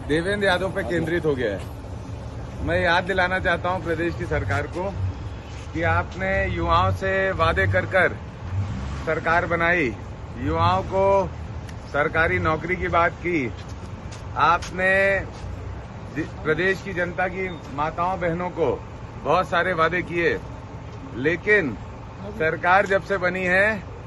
देवेंद्र यादव पे केंद्रित हो गया है। मैं याद दिलाना चाहता हूं प्रदेश की सरकार को कि आपने युवाओं से वादे कर सरकार बनाई, युवाओं को सरकारी नौकरी की बात की, आपने प्रदेश की जनता की माताओं बहनों को बहुत सारे वादे किए, लेकिन सरकार जब से बनी है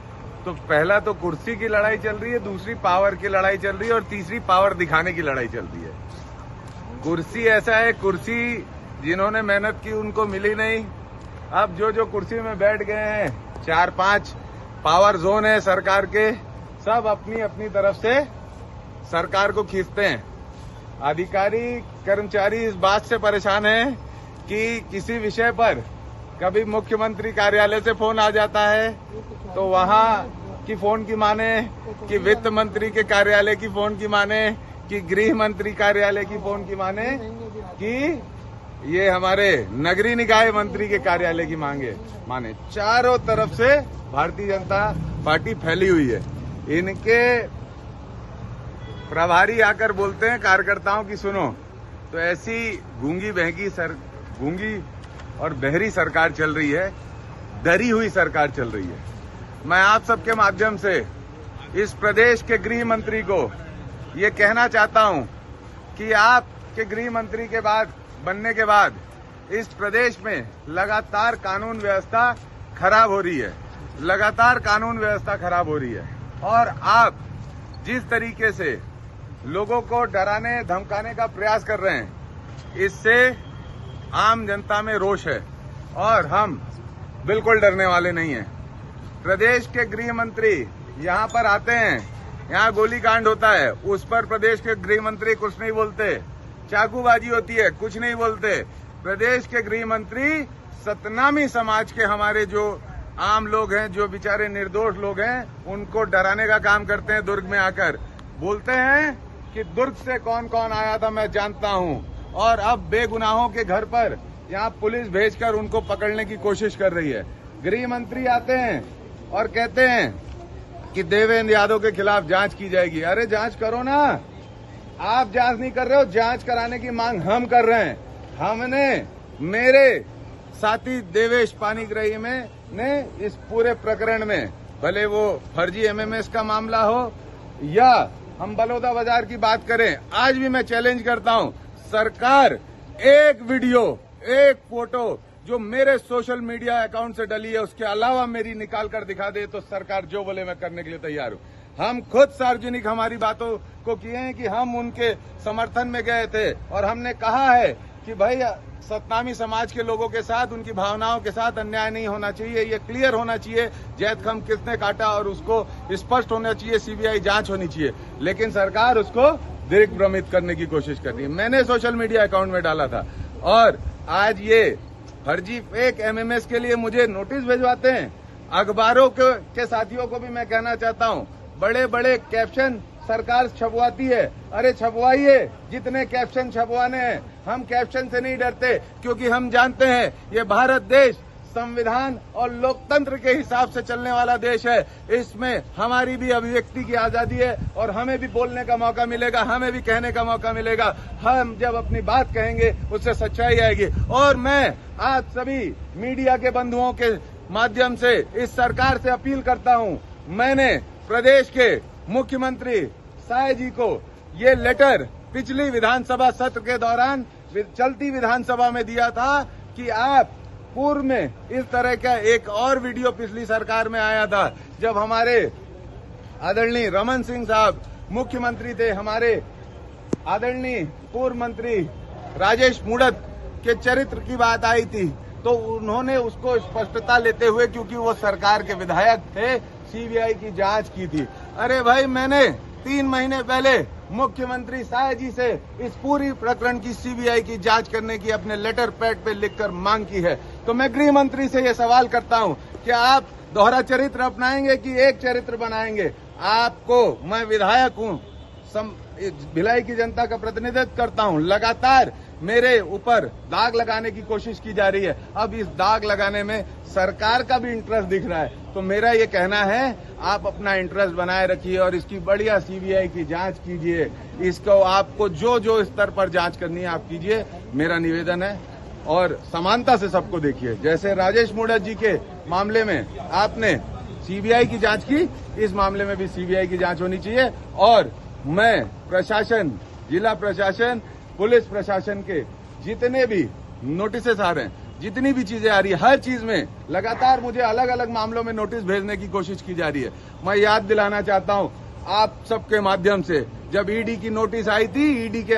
तो पहला तो कुर्सी की लड़ाई चल रही है, दूसरी पावर की लड़ाई चल रही है और तीसरी पावर दिखाने की लड़ाई चल रही है। कुर्सी ऐसा है, कुर्सी जिन्होंने मेहनत की उनको मिली नहीं। अब जो कुर्सी में बैठ गए हैं, 4-5 पावर जोन है सरकार के, सब अपनी अपनी तरफ से सरकार को खींचते हैं। अधिकारी कर्मचारी इस बात से परेशान हैं कि किसी विषय पर कभी मुख्यमंत्री कार्यालय से फोन आ जाता है तो वहां की फोन की माने, कि वित्त मंत्री के कार्यालय की फोन की माने, कि गृह मंत्री कार्यालय की फोन की माने, कि ये हमारे नगरीय निकाय मंत्री के कार्यालय की माने। चारों तरफ से भारतीय जनता पार्टी फैली हुई है। इनके प्रभारी आकर बोलते हैं कार्यकर्ताओं की सुनो, तो ऐसी गूंगी और बहरी सरकार चल रही है, डरी हुई सरकार चल रही है। मैं आप सबके माध्यम से इस प्रदेश के गृह मंत्री को ये कहना चाहता हूं कि आपके गृह मंत्री के बाद बनने के बाद इस प्रदेश में लगातार कानून व्यवस्था खराब हो रही है, लगातार कानून व्यवस्था खराब हो रही है। और आप जिस तरीके से लोगों को डराने धमकाने का प्रयास कर रहे हैं, इससे आम जनता में रोष है और हम बिल्कुल डरने वाले नहीं हैं। प्रदेश के गृह मंत्री यहाँ पर आते हैं, यहाँ गोलीकांड होता है, उस पर प्रदेश के गृह मंत्री कुछ नहीं बोलते, चाकूबाजी होती है, कुछ नहीं बोलते। प्रदेश के गृह मंत्री सतनामी समाज के हमारे जो आम लोग हैं, जो बेचारे निर्दोष लोग हैं, उनको डराने का काम करते हैं। दुर्ग में आकर बोलते हैं कि दुर्ग से कौन कौन आया था मैं जानता हूं, और अब बेगुनाहों के घर पर यहाँ पुलिस भेजकर उनको पकड़ने की कोशिश कर रही है। गृह मंत्री आते हैं और कहते हैं कि देवेंद्र यादव के खिलाफ जांच की जाएगी। अरे जांच करो ना, आप जांच नहीं कर रहे हो, जांच कराने की मांग हम कर रहे हैं। हमने, मेरे साथी देवेश पानीग्राही ने इस पूरे प्रकरण में, भले वो फर्जी एमएमएस का मामला हो या हम बलौदा बाजार की बात करें, आज भी मैं चैलेंज करता हूं, सरकार एक वीडियो, एक फोटो जो मेरे सोशल मीडिया अकाउंट से डली है, उसके अलावा मेरी निकाल कर दिखा दे तो सरकार जो बोले मैं करने के लिए तैयार हूं। हम खुद सार्वजनिक हमारी बातों को किए हैं कि हम उनके समर्थन में गए थे और हमने कहा है कि भाई सतनामी समाज के लोगों के साथ, उनकी भावनाओं के साथ अन्याय नहीं होना चाहिए, ये क्लियर होना चाहिए जैत खम किसने काटा और उसको स्पष्ट होना चाहिए, सीबीआई जांच होनी चाहिए। लेकिन सरकार उसको दिग्भ्रमित करने की कोशिश कर रही है। मैंने सोशल मीडिया अकाउंट में डाला था और आज ये फर्जी फेक एमएमएस के लिए मुझे नोटिस भिजवाते हैं। अखबारों के साथियों को भी मैं कहना चाहता हूं, बड़े बड़े कैप्शन सरकार छपवाती है, अरे छपवाइए जितने कैप्शन छपवाने हैं। हम कैप्शन से नहीं डरते, क्योंकि हम जानते हैं ये भारत देश संविधान और लोकतंत्र के हिसाब से चलने वाला देश है। इसमें हमारी भी अभिव्यक्ति की आजादी है और हमें भी बोलने का मौका मिलेगा, हमें भी कहने का मौका मिलेगा। हम जब अपनी बात कहेंगे उससे सच्चाई आएगी। और मैं आज सभी मीडिया के बंधुओं के माध्यम से इस सरकार से अपील करता हूं, मैंने प्रदेश के मुख्यमंत्री साय जी को ये लेटर पिछली विधानसभा सत्र के दौरान चलती विधानसभा में दिया था कि आप पूर्व में इस तरह का एक और वीडियो पिछली सरकार में आया था, जब हमारे आदरणीय रमन सिंह साहब मुख्यमंत्री थे, हमारे आदरणीय पूर्व मंत्री राजेश मूणत के चरित्र की बात आई थी, तो उन्होंने उसको स्पष्टता लेते हुए, क्योंकि वो सरकार के विधायक थे, सीबीआई की जांच की थी। अरे भाई, मैंने 3 महीने पहले मुख्यमंत्री साय जी से इस पूरी प्रकरण की सीबीआई की जांच करने की अपने लेटर पैड पे लिखकर मांग की है। तो मैं गृह मंत्री से ये सवाल करता हूं कि आप दोहरा चरित्र अपनाएंगे कि एक चरित्र बनाएंगे? आपको, मैं विधायक हूं, भिलाई की जनता का प्रतिनिधित्व करता हूं, लगातार मेरे ऊपर दाग लगाने की कोशिश की जा रही है। अब इस दाग लगाने में सरकार का भी इंटरेस्ट दिख रहा है। तो मेरा ये कहना है, आप अपना इंटरेस्ट बनाए रखिए और इसकी बढ़िया सीबीआई की जांच कीजिए। इसको आपको जो जो स्तर पर जांच करनी है आप कीजिए, मेरा निवेदन है। और समानता से सबको देखिए। जैसे राजेश मूणत जी के मामले में आपने सीबीआई की जांच की, इस मामले में भी सीबीआई की जांच होनी चाहिए। और मैं प्रशासन, जिला प्रशासन, पुलिस प्रशासन के जितने भी नोटिसेस आ रहे हैं, जितनी भी चीजें आ रही है, हर चीज में लगातार मुझे अलग अलग मामलों में नोटिस भेजने की कोशिश की जा रही है। मैं याद दिलाना चाहता हूं आप सबके माध्यम से, जब ईडी की नोटिस आई थी, ईडी के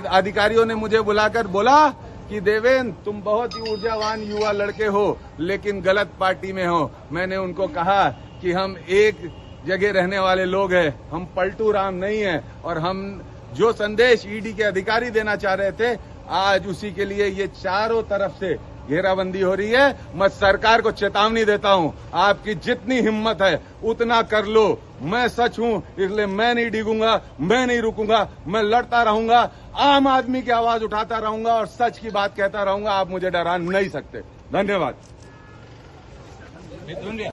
अधिकारियों ने मुझे बुलाकर बोला कि देवेंद्र, तुम बहुत ही ऊर्जावान युवा लड़के हो, लेकिन गलत पार्टी में हो। मैंने उनको कहा कि हम एक जगह रहने वाले लोग हैं, हम पलटू राम नहीं है। और हम जो संदेश ईडी के अधिकारी देना चाह रहे थे, आज उसी के लिए ये चारों तरफ से घेराबंदी हो रही है। मैं सरकार को चेतावनी देता हूं, आपकी जितनी हिम्मत है उतना कर लो। मैं सच हूं, इसलिए मैं नहीं डिगूंगा, मैं नहीं रुकूंगा, मैं लड़ता रहूंगा, आम आदमी की आवाज उठाता रहूंगा और सच की बात कहता रहूंगा। आप मुझे डरा नहीं सकते। धन्यवाद।